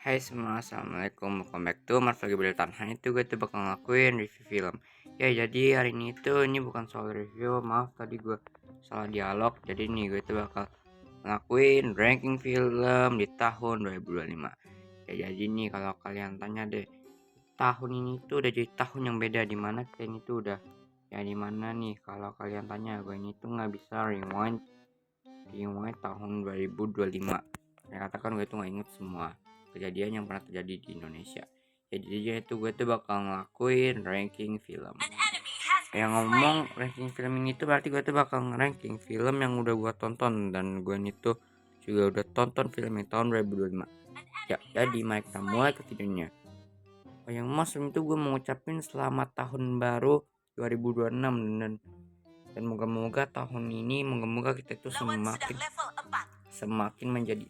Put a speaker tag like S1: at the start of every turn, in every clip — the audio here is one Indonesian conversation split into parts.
S1: Hai semua, assalamualaikum, welcome back to Marvel Berita. Hari itu gue tuh bakal ngelakuin review film. Ya jadi hari ini bukan soal review, maaf tadi gue salah dialog. Jadi nih gue tuh bakal ngelakuin ranking film di tahun 2025. Ya jadi nih kalau kalian tanya deh, tahun ini tuh udah jadi tahun yang beda, dimana kalian itu udah ya dimana nih kalau kalian tanya gue ini tuh nggak bisa rewind tahun 2025. Saya katakan gue tuh nggak inget semua kejadian yang pernah terjadi di Indonesia. Ya jadinya itu gue tuh bakal ngelakuin ranking film. Yang ngomong ranking film ini tuh berarti gue tuh bakal nge-ranking film yang udah gue tonton, dan gue ini tuh juga udah tonton film yang tahun 2025. Ya jadi mari kita mulai ke videonya. Yang mas itu gue mau ngucapin selamat tahun baru 2026, dan moga-moga tahun ini kita itu semakin menjadi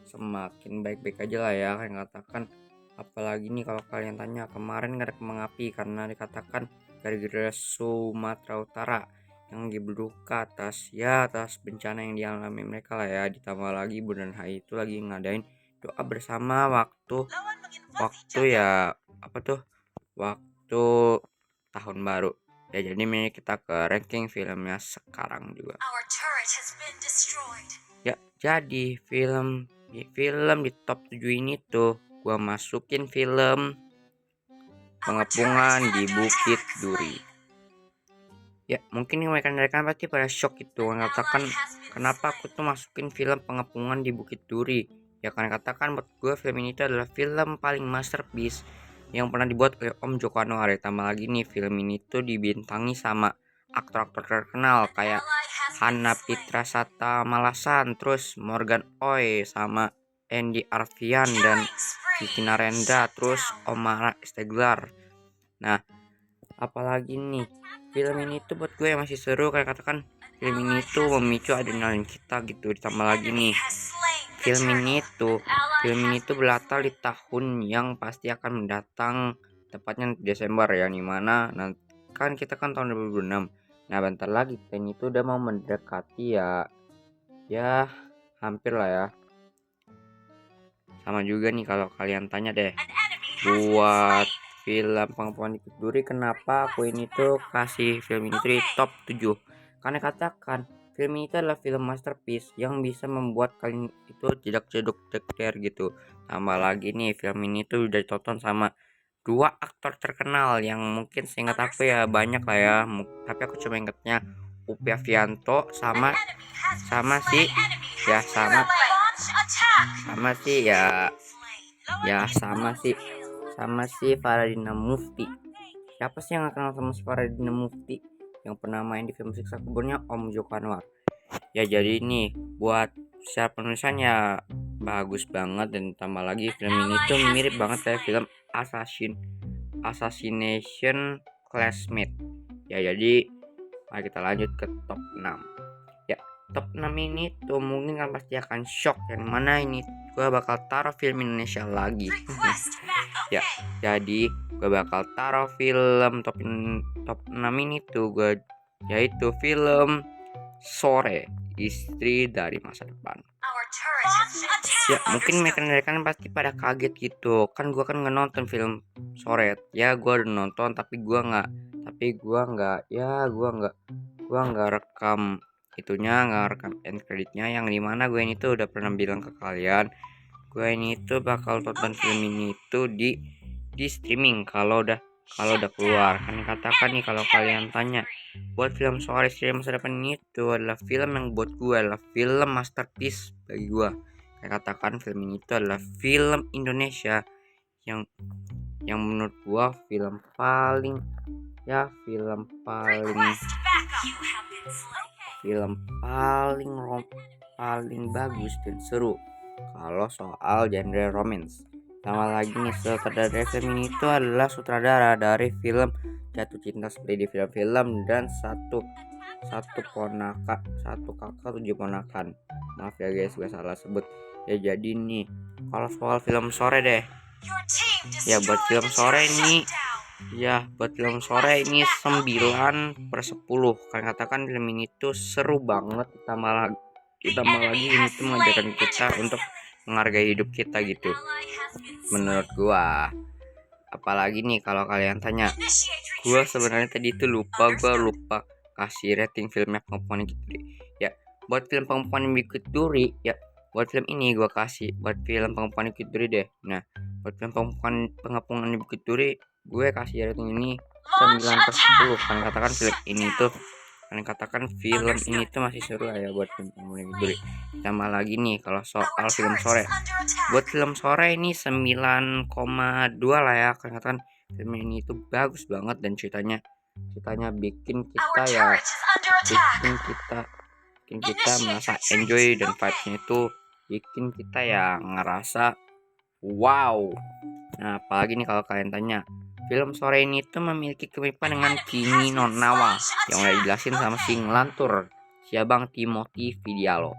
S1: semakin baik-baik aja lah ya, kan katakan. Apalagi nih kalau kalian tanya, kemarin gak ada kembang api karena dikatakan gara-gara Sumatera Utara yang berduka atas bencana yang dialami mereka lah ya. Ditambah lagi Bundaran HI itu lagi ngadain doa bersama waktu ya waktu tahun baru. Ya jadi ini kita ke ranking filmnya sekarang juga. Ya jadi film di top 7 ini tuh gua masukin film Pengepungan di Bukit Duri. Ya mungkin mereka pasti pada shock itu, mengatakan kenapa aku tuh masukin film Pengepungan di Bukit Duri. Ya karena katakan buat gue film ini tuh adalah film paling masterpiece yang pernah dibuat oleh Om Joko Anwar. Tambah lagi nih film ini tuh dibintangi sama aktor-aktor terkenal kayak Hana Pitrasata Malasan, terus Morgan Oey sama Andy Arfian dan Kiki Narendra, terus Omar Esteglar. Nah apalagi nih film ini tuh buat gue masih seru, kayak katakan film ini tuh memicu adrenalin kita gitu. Ditambah lagi nih film ini tuh berlatar di tahun yang pasti akan mendatang, tepatnya Desember ya, dimana nanti kan kita kan tahun 2026. Nah bentar lagi kita ini tuh udah mau mendekati ya hampir lah ya. Sama juga nih kalau kalian tanya deh, buat film Pengepungan di Bukit Duri kenapa aku ini tuh kasih film ini tuh di top 7, karena katakan film ini adalah film masterpiece yang bisa membuat kalian itu tidak jeduk jeger gitu. Tambah lagi nih film ini tuh udah ditonton sama dua aktor terkenal yang mungkin seingat aku ya banyak lah ya, tapi aku cuma ingetnya Upi Avianto sama sama si ya sama sama si ya ya sama si Faradina Mufti. Siapa sih yang gak kenal sama si Faradina Mufti yang pernah main di film Siksa Kuburnya Om Joko Anwar. Ya jadi nih buat secara penulisannya bagus banget, dan tambah lagi film ini tuh mirip banget kayak film Assassination Classmate. Ya jadi mari kita lanjut ke top 6. Ya top 6 ini tuh mungkin kan pasti akan shock, yang mana ini gue bakal taruh film Indonesia lagi. Ya jadi gue bakal taruh film top 6 ini tuh yaitu film Sore, Istri dari Masa Depan. Ya mungkin mereka pasti pada kaget gitu kan, gue kan nonton film Sore ya, gue udah nonton tapi gue nggak rekam end creditnya, yang dimana gue ini tuh udah pernah bilang ke kalian gue ini tuh bakal tonton film ini tuh di streaming kalau udah keluar. Kan katakan nih kalau kalian tanya, buat film Sore Istri dari Masa Depan ini tuh adalah film yang buat gue adalah film masterpiece bagi gue. Kayak katakan film ini tuh adalah film Indonesia yang menurut gue film paling bagus dan seru kalau soal genre romance. Sama lagi nih, sutradara film ini itu adalah sutradara dari film Jatuh Cinta Seperti di Film-Film dan satu kakak 7 ponakan. Maaf ya guys, gue salah sebut. Ya jadi nih kalau soal film Sore deh, ya buat film Sore ini 9/10. Kan katakan film ini tuh seru banget, ditambah lagi ini tuh mengajarkan kita untuk menghargai hidup kita gitu. menurut gua. Apalagi nih kalau kalian tanya, gua sebenarnya tadi itu lupa kasih rating filmnya Pengepungan Bukit Duri. Ya, buat film Pengepungan Bukit Duri ya, buat film ini gua kasih buat film Pengepungan Bukit Duri deh. Nah, buat film Pengepungan Bukit Duri gue kasih rating ini 9/10. Kan katakan film ini tuh masih seru ya buat film Pengepungan Bukit Duri. Tambah lagi nih kalau soal film sore, buat film sore ini 9,2 lah ya. Karena kan film ini itu bagus banget dan ceritanya bikin kita merasa enjoy, dan vibesnya itu bikin kita ya ngerasa wow. Nah, apalagi nih kalau kalian tanya, film sore ini tuh memiliki kemiripan dengan Kimi no Nawa yang udah dijelasin sama si ngelantur si Abang Timothy Vidialo.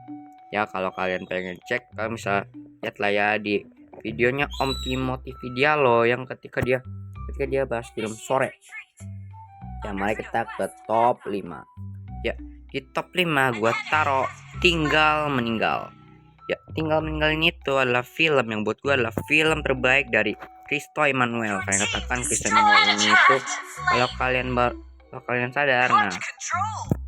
S1: Ya, kalau kalian pengen cek, kalian bisa lihat lah ya di videonya Om Timothy Vidialo yang ketika dia bahas film sore. Ya, mari kita ke top 5. Ya, di top 5 gua taruh Tinggal Meninggal. Ya, Tinggal Meninggal ini tuh adalah film yang buat gue adalah film terbaik dari Christo Emmanuel. Kalian katakan Christo Emmanuel ini tuh kalau kalian sadar, nah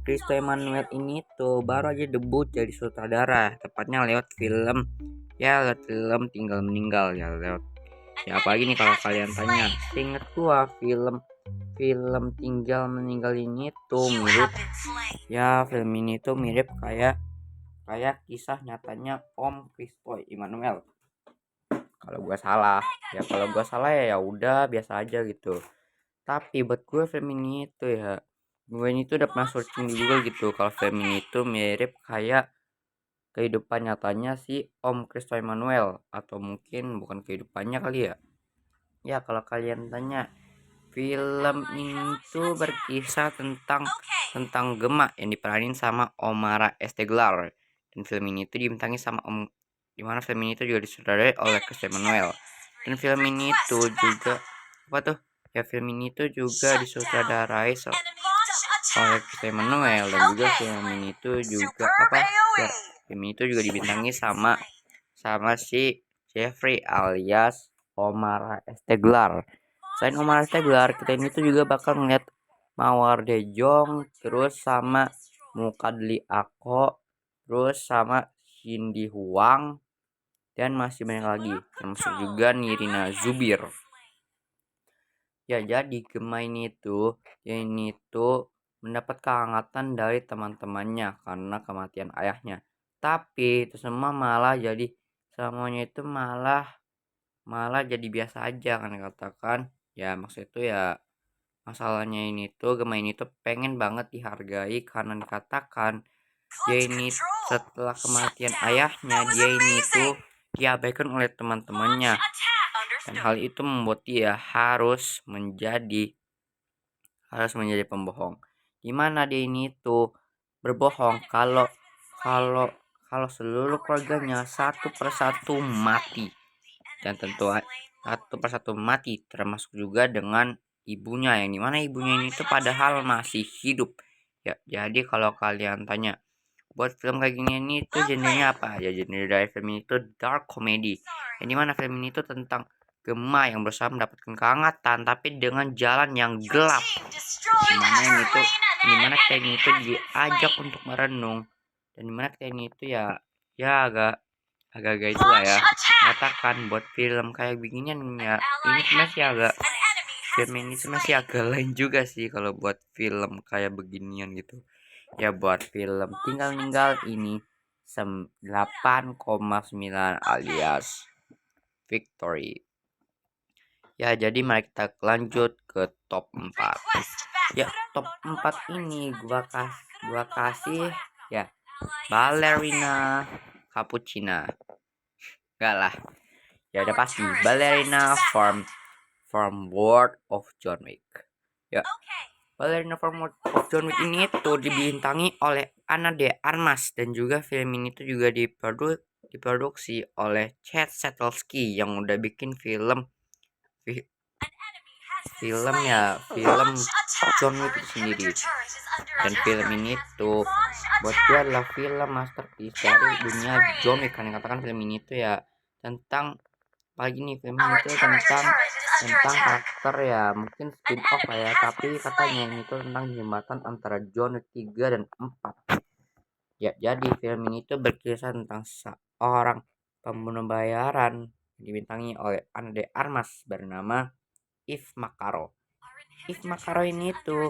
S1: Christo Emmanuel ini tuh baru aja debut jadi sutradara, tepatnya lewat film Tinggal Meninggal ya, lewat ya. Apalagi nih kalau kalian tanya, seinget gua film Tinggal Meninggal ini tuh film ini tuh mirip kayak kisah nyatanya Om Christo Emmanuel. Kalau gua salah ya udah biasa aja gitu. Tapi buat gue film ini tuh ya, gue ini tuh udah pernah searching juga gitu kalau film ini tuh mirip kayak kehidupan nyatanya si Om Christo Emmanuel, atau mungkin bukan kehidupannya kali ya. Ya, kalau kalian tanya, film ini tuh berkisah tentang Gema yang diperanin sama Omara Estegelar. Dan film ini tuh dibintangi sama dimana film ini tuh juga disutradarai oleh Christo Emmanuel. Dan film ini tuh juga film ini tuh juga disutradarai oleh Christo Emmanuel, dan juga film ini tuh juga film itu juga dibintangi sama si Jeffrey alias Omar Esteglar. Selain Omar Esteglar, kita ini tuh juga bakal ngeliat Mawar Dejong, terus sama Mukadli Ako, terus sama Cindy Huang, dan masih banyak lagi, termasuk juga Nirina Zubir. Ya, jadi Gema ini tuh mendapat kehangatan dari teman-temannya karena kematian ayahnya. Tapi itu semua semuanya itu malah jadi biasa aja, kan katakan. Ya, maksud itu ya masalahnya ini tuh Gema ini tuh pengen banget dihargai karena dikatakan dia ini setelah kematian ayahnya dia ini tuh diabaikan oleh teman-temannya, dan hal itu membuat dia harus menjadi pembohong. Dimana dia ini tuh berbohong kalau seluruh keluarganya satu persatu mati, dan tentu satu persatu mati, termasuk juga dengan ibunya, yang dimana ibunya ini tuh padahal masih hidup. Ya, jadi kalau kalian tanya buat film kayak gini ini tuh genrenya apa ya, genre dari film ini tuh dark comedy, yang dimana film ini tuh tentang Gema yang berusaha mendapatkan kehangatan tapi dengan jalan yang gelap, dimana kita ini tuh diajak untuk merenung, dan dimana kita ini tuh ya agak-agak itu lah ya, katakan buat film kayak beginian ya, ini film ini masih agak lain juga sih kalau buat film kayak beginian gitu. Ya, buat film Tinggal Meninggal ini 8,9 alias victory. Ya, jadi mari kita lanjut ke top 4. Ya, top 4 ini gua kasih ya Ballerina Cappuccina. Enggak lah. Ya udah pasti Ballerina from World of John Wick. Ya. Ballerina from World of John Wick ini tuh dibintangi oleh Ana de Armas, dan juga film ini tuh juga diproduksi oleh Chad Stahelski yang udah bikin film John Wick itu sendiri. Dan film ini tuh buat gue adalah film masterpiece dari dunia John Wick, kan yang katakan film ini tuh ya tentang apalagi nih film ini tuh tentang karakter ya, mungkin spin off lah ya, tapi katanya ini tuh tentang jembatan antara John Wick 3 dan 4. Ya, jadi film ini tuh berkisah tentang seorang pembunuh bayaran yang dibintangi oleh Ana de Armas bernama Yves Makaro. Yves Makaro ini tuh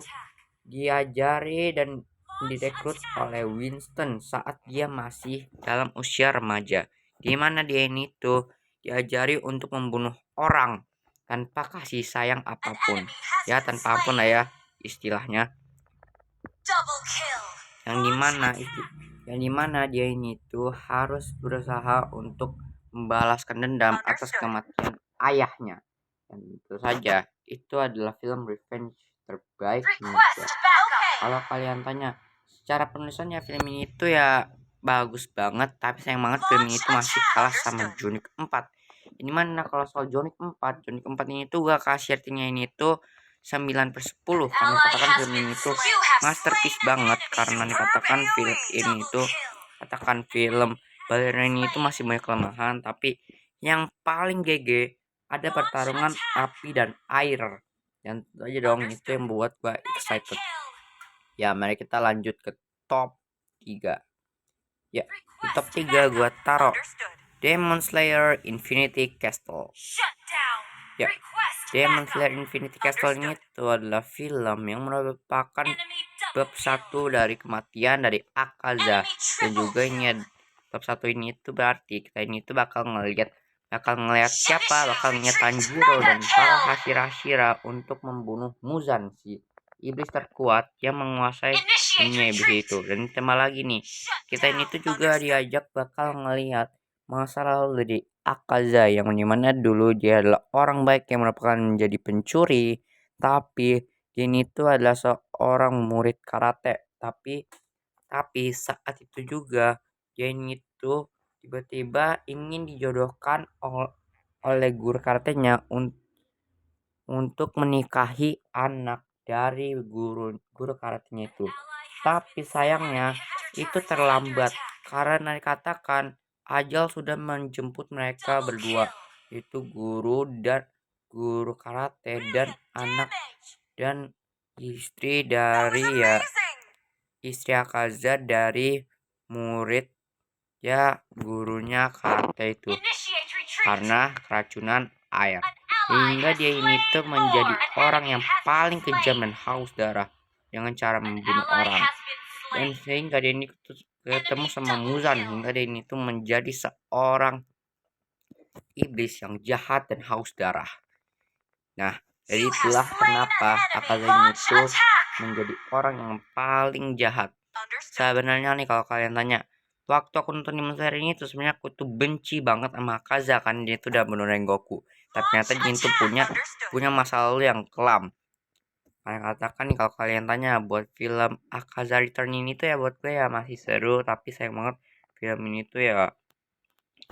S1: diajari dan direkrut oleh Winston saat dia masih dalam usia remaja, di mana dia ini tuh diajari untuk membunuh orang tanpa kasih sayang apapun, ya tanpa ampun lah ya istilahnya, yang dimana dia ini tuh harus berusaha untuk membalaskan dendam atas kematian ayahnya. Dan tentu saja itu adalah film revenge terbaik menurut gue. Kalau kalian tanya secara penulisannya, film ini tuh ya bagus banget, tapi sayang banget film ini tuh masih kalah sama John Wick 4. Ini mana kalau soal John Wick 4 ini tuh gak kasih ratingnya ini tuh 9/10, karena katakan film ini tuh masterpiece banget, karena dikatakan film ini tuh film bayaran ini itu masih banyak kelemahan, tapi yang paling GG ada pertarungan api dan air. Dan tentu aja dong itu yang membuat gua excited. Ya, mari kita lanjut ke top 3. Ya, di top 3 gua taruh Demon Slayer Infinity Castle. Ya, Demon Slayer Infinity Castle ini itu adalah film yang merupakan bab 1 dari kematian dari Akaza. Dan juga ini bab 1 ini itu berarti kita ini tuh bakal ngelihat siapa, bakal ngeliat Tanjiro dan para Hashira untuk membunuh Muzan, si iblis terkuat yang menguasai dunia iblis itu. Dan tema lagi nih, kita ini tuh juga diajak bakal ngelihat masa lalu dari Akaza, yang dimana dulu dia adalah orang baik yang merupakan menjadi pencuri, tapi ini tuh adalah seorang murid karate. Tapi saat itu juga dia ini tuh tiba-tiba ingin dijodohkan oleh guru karatenya untuk menikahi anak dari guru karatenya itu. Tapi sayangnya itu terlambat, karena dikatakan ajal sudah menjemput mereka berdua, itu guru karate dan anak dan istri Akaza dari murid ya gurunya karate itu, karena keracunan air, hingga dia ini tuh menjadi orang yang paling kejam dan haus darah dengan cara membunuh orang. Dan sehingga dia ini ketemu sama Muzan, hingga dia ini tuh menjadi seorang iblis yang jahat dan haus darah. Nah, jadi itulah kenapa Akaza ini tuh menjadi orang yang paling jahat. Sebenarnya nih kalau kalian tanya, waktu aku nonton Demon Slayer ini tuh sebenarnya aku tuh benci banget sama Akaza, kan dia tuh udah bunuh Rengoku. Tapi ternyata dia tuh punya masa lalu yang kelam. Kalian katakan nih kalau kalian tanya buat film Akaza Return ini tuh ya buat gue ya masih seru, tapi sayang banget film ini tuh ya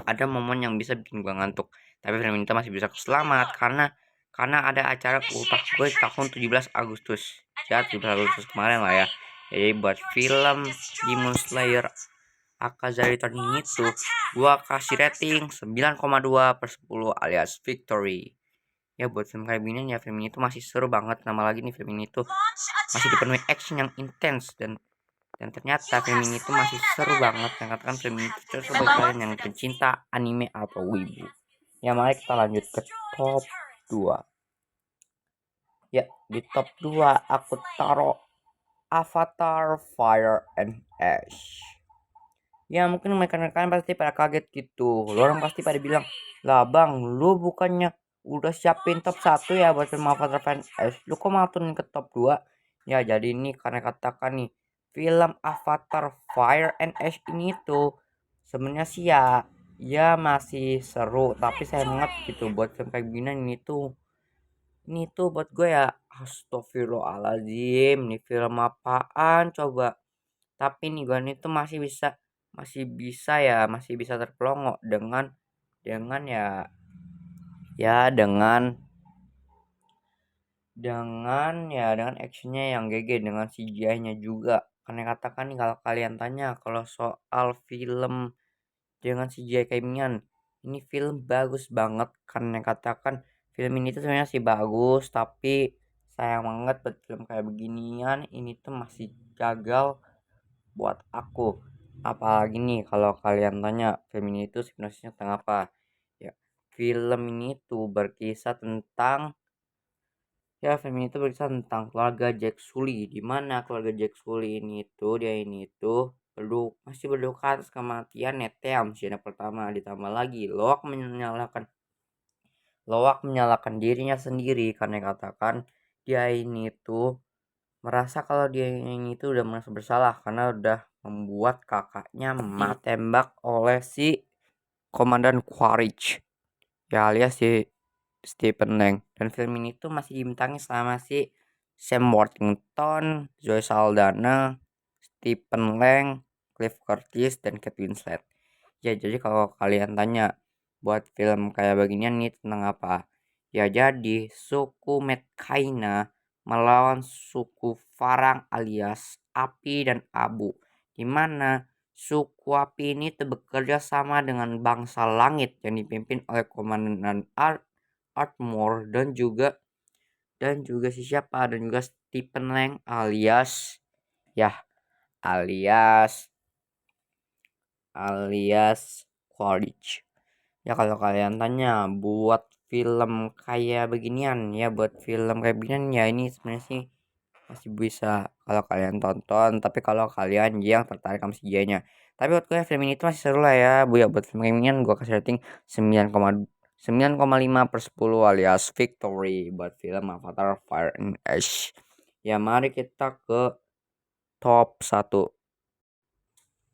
S1: ada momen yang bisa bikin gue ngantuk. Tapi film ini tuh masih bisa selamat karena ada acara ultah gue tahun 17 Agustus. Ya 17 Agustus kemarin lah ya. Jadi buat film Demon Slayer Akaza Return ini tuh gua kasih rating 9,2/10 alias victory. Ya buat film kayak gini ya, film ini tuh masih seru banget. Nama lagi nih film ini tuh masih dipenuhi action yang intens, dan ternyata film ini tuh masih seru banget. Yang katakan film ini tuh seru bagi kalian yang pencinta anime atau wibu. Ya mari kita lanjut ke top 2. Ya, di top 2 aku taruh Avatar Fire and Ash. Ya mungkin kalian pasti pada kaget gitu. Lo orang pasti pada bilang, lah bang, lu bukannya udah siapin top 1 ya buat film Avatar Fire and Ash, lu kok malah turunin ke top 2? Ya jadi ini karena katakan nih, film Avatar Fire and Ash ini tuh sebenarnya sih ya masih seru, tapi saya banget gitu buat film kayak gini ini tuh buat gue ya astagfirullahaladzim, nih film apaan coba. Tapi nih gue ini tuh masih bisa terpelongo dengan dengan actionnya yang GG, dengan CGI-nya juga. Karena katakan nih kalau kalian tanya kalau soal film dengan CGI kayak ginian, ini film bagus banget, karena katakan film ini tuh sebenarnya sih bagus, tapi sayang banget buat film kayak beginian ini tuh masih gagal buat aku. Apalagi nih kalau kalian tanya film ini tuh sebenarnya tentang apa? Ya, film ini tuh berkisah tentang film ini tuh berkisah tentang keluarga Jack Sully, di mana keluarga Jack Sully ini tuh masih berduka atas kematian Ned Helms yang pertama, ditambah lagi Loak menyalahkan dirinya sendiri karena katakan dia ini tuh merasa kalau dia ini tuh udah merasa bersalah karena udah membuat kakaknya mati tembak oleh si Komandan Quaritch, ya alias si Stephen Lang. Dan film ini tuh masih dibintangi sama si Sam Worthington, Zoe Saldana, Stephen Lang, Cliff Curtis, dan Kate Winslet. Ya, jadi kalau kalian tanya buat film kayak beginian nih tentang apa? Ya, jadi suku Medcaina melawan suku Farang alias Api dan Abu, di mana suku Api ini bekerja sama dengan bangsa langit yang dipimpin oleh Komandan Ardmore dan juga si siapa dan juga Stephen Lang ya alias alias Quaritch. Ya kalau kalian tanya buat film kayak beginian ya ini sebenarnya sih masih bisa kalau kalian tonton, tapi kalau kalian yang tertarik sama CGI-nya. Tapi buat gue film ini tuh masih seru lah ya, Bu ya. Buat film beginian gue kasih rating 9,5/10 alias victory buat film Avatar Fire and Ash. Ya mari kita ke top 1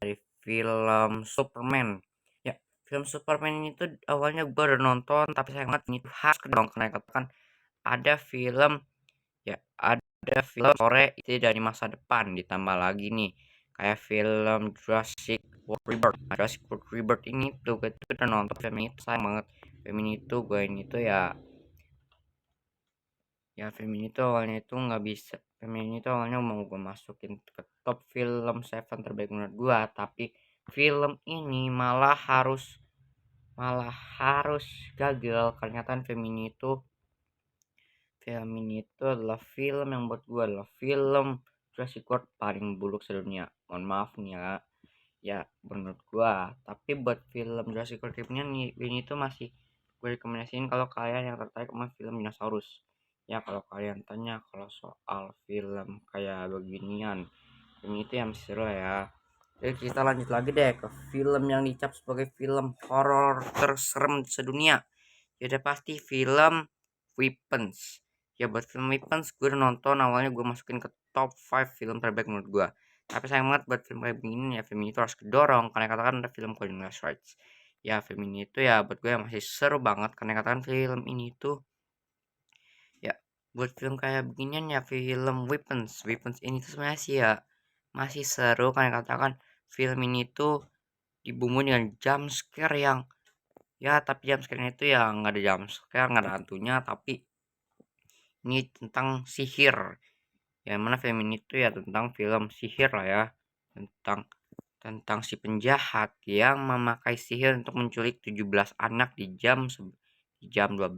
S1: dari film Superman. Ya, film Superman ini tuh awalnya gue udah nonton, tapi saya banget ini tuh khas dong karena katakan ada film ada film sore itu dari masa depan, ditambah lagi nih kayak film Jurassic World Rebirth ini tuh gue tuh udah nonton film ini tuh sayang banget film ini tuh gue ini tuh film ini tuh awalnya itu nggak bisa film ini tuh awalnya mau gue masukin ke top film 7 terbaik menurut gue, tapi film ini malah harus gagal karena kan film ini tuh adalah film yang buat gue adalah film Jurassic World paling buruk sedunia. Mohon maaf nih ya. Ya menurut gue. Tapi buat film Jurassic World ini tuh masih gue rekomendasiin kalau kalian yang tertarik sama film dinosaurus. Ya kalau kalian tanya kalau soal film kayak beginian, film itu yang masih seru ya. Jadi kita lanjut lagi deh ke film yang dicap sebagai film horor terserem sedunia. Ya udah pasti film Weapons. Ya buat film Weapons gue udah nonton, awalnya gue masukin ke top 5 film terbaik menurut gue. Tapi sayang banget buat film kayak begini ya film ini tuh harus kedorong karena katakan ada film Calling Rights. Ya film ini tuh ya buat gue masih seru banget karena katakan film ini tuh ya buat film kayak beginian ya film Weapons ini tuh sebenarnya sih ya masih seru karena katakan film ini tuh dibumbui dengan jump scare yang tapi jump scare itu ya nggak ada jump scare, nggak ada hantunya, tapi ini tentang sihir. Yang mana film ini tuh ya tentang film sihir lah ya, tentang tentang si penjahat yang memakai sihir untuk menculik 17 anak di jam 12.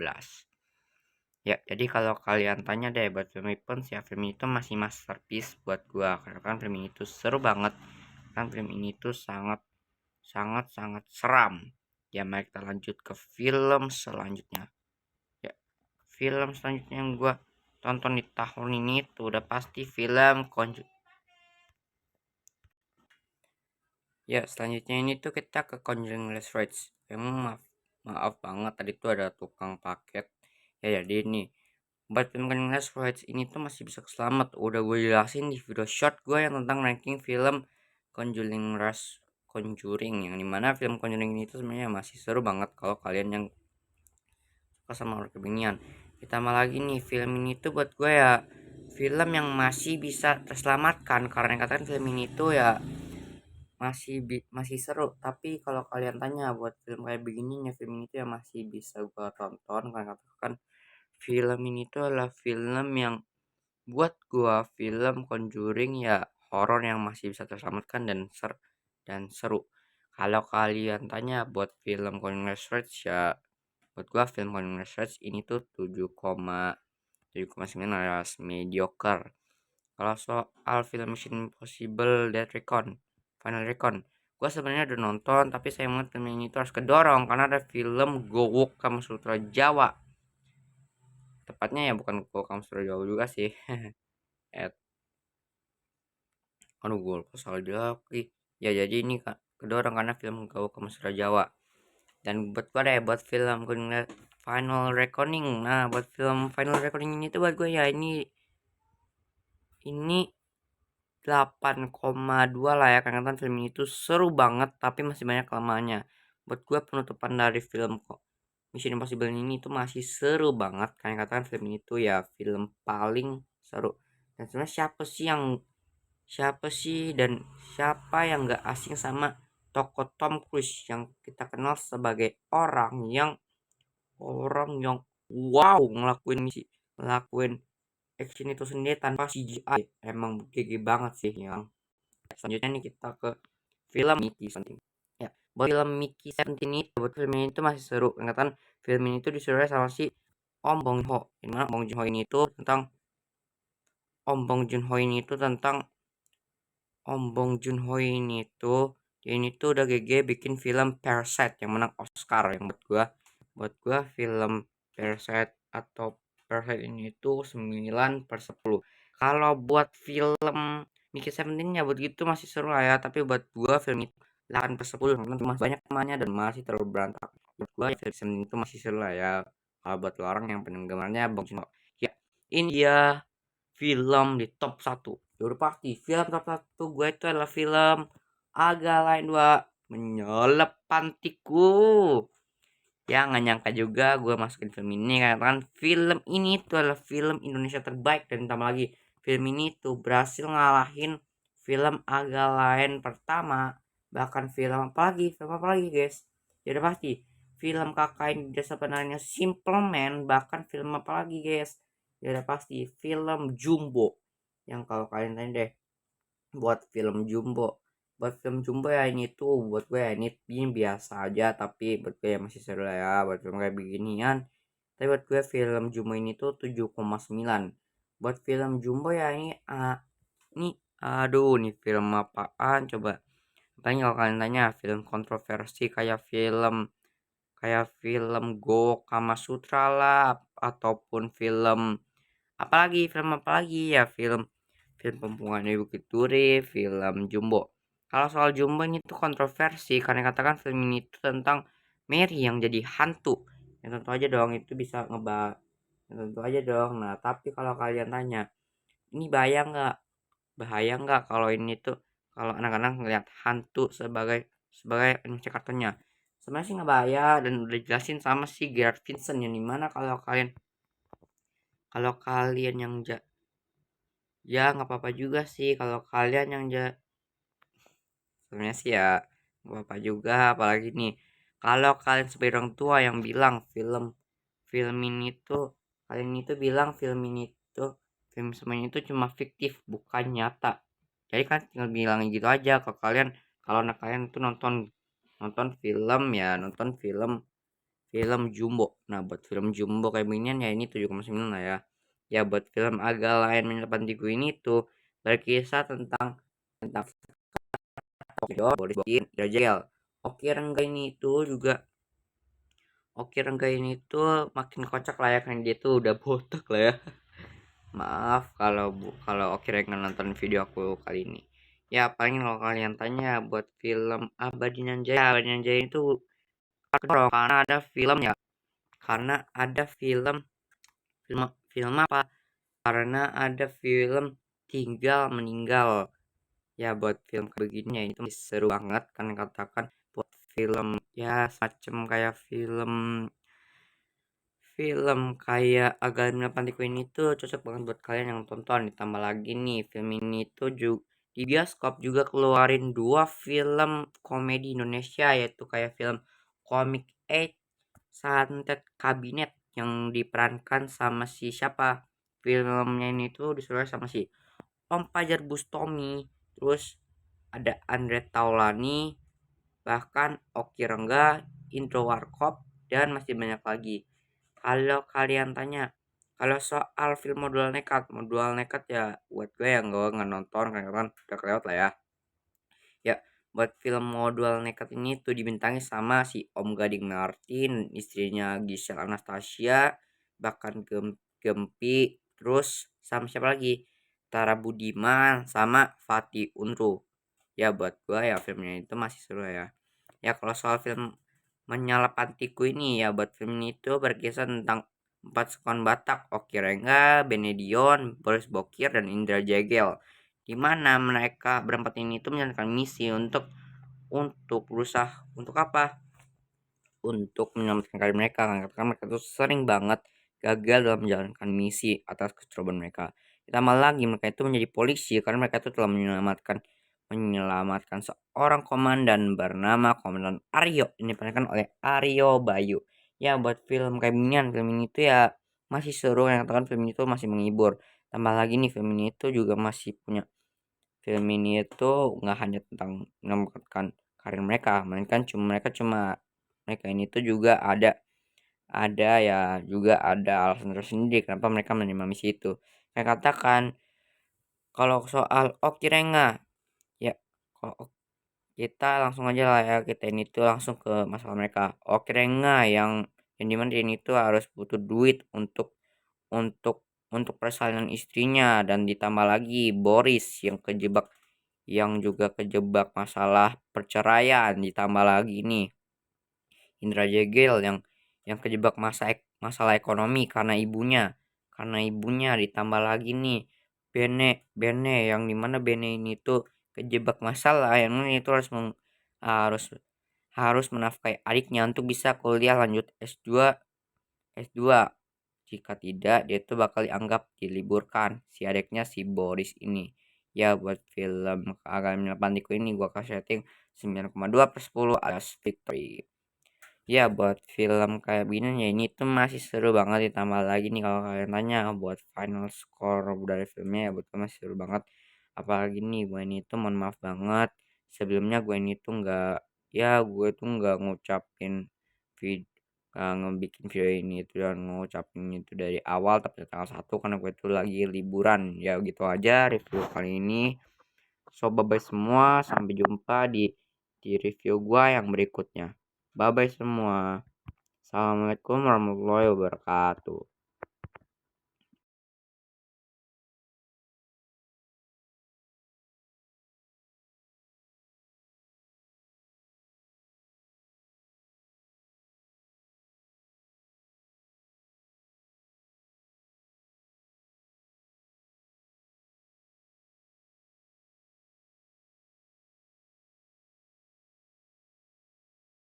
S1: Ya, jadi kalau kalian tanya deh buat film Weapons ya film itu masih masterpiece buat gua karena kan film ini tuh seru banget. Kan film ini tuh sangat sangat sangat seram. Ya, mari kita lanjut ke film selanjutnya. Ya, film selanjutnya yang gua tonton di tahun ini tuh udah pasti film Ya, selanjutnya ini tuh kita ke Conjuring Last Rites. Emang maaf banget tadi tuh ada tukang paket. Ya jadi ini buat film Conjuring Last Rites ini tuh masih bisa selamat. Udah gue jelasin di video short gue yang tentang ranking film Conjuring yang dimana film Conjuring ini tuh sebenarnya masih seru banget kalau kalian yang suka sama horror kebinian. Ditambah lagi nih film ini tuh buat gue ya film yang masih bisa terselamatkan karena katakan film ini tuh ya masih seru, tapi kalau kalian tanya buat film kayak begini ya film ini tuh ya masih bisa gua tonton karena katakan film ini tuh adalah film yang buat gua film Conjuring ya horor yang masih bisa terselamatkan dan seru Kalau kalian tanya buat film Conjuring Research ya, buat gua film Conjuring Research ini tuh 7,9 alias mediocre. Kalau soal film Mission Impossible Dead Recon, Final Recon, gua sebenarnya udah nonton, tapi saya banget film ini tuh harus kedorong karena ada film Gowok Kama Sutra Jawa. Tepatnya ya bukan Gowok Kama Sutra Jawa juga sih. Eh, aduh gue lupa salah dia lagi. Ya jadi ini kak kedorong karena film Gowok Kama Sutra Jawa. Dan buat gue deh buat film Final Reckoning. Nah buat film Final Reckoning ini tuh buat gue ya ini 8,2 lah ya karena kan film ini tuh seru banget tapi masih banyak kelemahannya. Buat gue penutupan dari film kok Mission Impossible ini tuh masih seru banget karena katakan film ini tuh ya film paling seru. Dan sebenarnya siapa sih dan siapa yang gak asing sama tokoh Tom Cruise yang kita kenal sebagai orang yang wow ngelakuin action itu sendiri tanpa CGI. Emang GG banget sih yang. Selanjutnya nih kita ke film Mickey 17. Ya, buat film Mickey 17 ini buat film ini tuh masih seru. Karena kan film ini tuh disuruh sama si Om Bong Joon Ho. Dimana Bong Joon Ho ini tuh tentang Om Bong Joon Ho ini tuh tentang Om Bong Joon Ho ini tuh dia ini tuh udah GG bikin film Parasite yang menang Oscar yang buat gua film Parasite atau Parasite ini tuh 9/10. Kalau buat film Mickey 17 ya buat gitu masih seru lah ya, tapi buat gua film itu 8/10 karena masih banyak temannya dan masih terlalu berantak. Buat gua ya, film 17 itu masih seru lah ya. Kalau buat lo orang yang penggemarnya Bong Joon Ho. Ya, ini dia film di top 1. Ya udah pasti film top 1 gue itu adalah film Agak Lain 2 Menyelep Pantiku. Ya nggak nyangka juga gue masukin film ini karena kan film ini tuh adalah film Indonesia terbaik dan tambah lagi film ini tuh berhasil ngalahin film Agak Lain pertama, bahkan film apa lagi guys, ya udah pasti film Kakak ini Desa Penarinya Simple Man, bahkan film apa lagi guys, ya udah pasti film Jumbo. Yang kalau kalian tanya deh buat film Jumbo ya ini tuh buat gue ya ini biasa aja, tapi buat gue ya masih seru lah ya buat film kayak beginian. Tapi buat gue film Jumbo ini tuh 7,9. Buat film Jumbo ya ini aduh nih film apaan coba. Tanya kalau kalian tanya film kontroversi kayak film Go Kama Sutra lah, ataupun film apalagi ya film film Pembuangan Ibu Bukit Duri, film Jumbo. Kalau soal Jumbo ini tuh kontroversi karena katakan film ini tuh tentang Mary yang jadi hantu. Ya tentu aja dong itu bisa ya tentu aja dong. Nah, tapi kalau kalian tanya, ini bahaya nggak kalau ini tuh kalau anak-anak ngelihat hantu sebagai sebagai animasi kartunnya. Sebenarnya sih nggak bahaya dan udah jelasin sama si Gerard Vincent yang dimana kalau kalian yang ya nggak apa-apa juga sih kalau kalian yang sebenarnya sih ya nggak apa-apa juga, apalagi nih kalau kalian sebagai orang tua yang bilang film ini tuh kalian itu bilang film semuanya itu cuma fiktif bukan nyata, jadi kan tinggal bilang gitu aja ke kalian kalau anak kalian tuh nonton nonton film ya nonton film film Jumbo. Nah buat film Jumbo kayak beginian ya ini 7,9 lah ya. Ya buat film Agak Lain Menyelepon Tiku ini tuh berkisah tentang Boris Bokin Jajel. Oke Rengga ini tuh juga Oke Rengga ini tuh makin kocak lah ya kan dia tuh udah botak lah ya. Maaf kalau Oke Rengga nonton video aku kali ini. Ya paling kalau kalian tanya buat film Abadi Nan Jaya itu karena ada film film apa? Karena ada film Tinggal Meninggal. Ya buat film kayak begini ya itu seru banget kan katakan buat film ya semacam kayak film film kayak Agama Pantiku ini tuh cocok banget buat kalian yang tonton. Ditambah lagi nih film ini tuh juga di bioskop juga keluarin 2 film komedi Indonesia, yaitu kayak film Komik 8 Santet Kabinet yang diperankan sama si siapa, filmnya ini tuh disuruh sama si Om Fajar Bustomi, terus ada Andre Taulani, bahkan Oki Rengga, Intro Warkop, dan masih banyak lagi. Kalau kalian tanya, kalau soal film Modal Nekat ya buat gue yang gue nggak nonton karena kan udah kelewat lah ya. Ya, buat film Modal Nekat ini tuh dibintangi sama si Om Gading Martin, istrinya Gisel Anastasia, bahkan Gempi, terus sama siapa lagi? Tara Budiman sama Fatih Unru. Ya buat gua ya filmnya itu masih seru ya. Ya kalau soal film Menyala Pantiku ini ya buat film ini itu berkisah tentang empat sekon Batak, Oki Rengga, Benedion, Boris Bokir, dan Indra Jegel. Di mana mereka berempat ini itu menjalankan misi untuk berusaha untuk apa? Untuk menyelamatkan karir mereka karena mereka tuh sering banget gagal dalam menjalankan misi atas kecerobohan mereka. Ditambah lagi mereka itu menjadi polisi karena mereka itu telah menyelamatkan seorang komandan bernama Komandan Aryo, ini diperankan oleh Aryo Bayu. Ya buat film kayak ginian, film ini tuh ya masih seru, yang katakan film ini tuh masih menghibur. Tambah lagi nih film ini tuh juga masih punya, film ini itu nggak hanya tentang menyelamatkan karir mereka, melainkan mereka ini tuh juga ada ya juga ada alasan tersendiri kenapa mereka menerima misi itu. Saya katakan kalau soal Oki Renga, ya kalau kita langsung aja lah ya, kita ini tuh langsung ke masalah mereka. Oki Renga yang dimana dia ini tuh harus butuh duit untuk persalinan istrinya, dan ditambah lagi Boris yang juga kejebak masalah perceraian, ditambah lagi nih Indra Jegel yang kejebak masalah ekonomi karena ibunya ditambah lagi nih Bene Bene yang dimana Bene ini tuh kejebak masalah yang ini itu harus harus menafkahi adiknya untuk bisa kuliah lanjut S2. Jika tidak, dia tuh bakal dianggap diliburkan si adiknya si Boris ini. Ya buat film Akademi Pantiku ini gua kasih rating 9,2/10 alias victory. Ya buat film kayak gini ya ini tuh masih seru banget, ditambah lagi nih kalau kalian tanya buat final score dari filmnya ya buat gue masih seru banget. Apalagi nih gue ini tuh mohon maaf banget sebelumnya, gue tuh nggak ngucapin vid ngebikin video ini itu dan ngucapin itu dari awal tapi tanggal 1 karena gue tuh lagi liburan. Ya gitu aja review kali ini. So bye bye semua, sampai jumpa di review gua yang berikutnya. Bye bye semua. Assalamualaikum warahmatullahi wabarakatuh.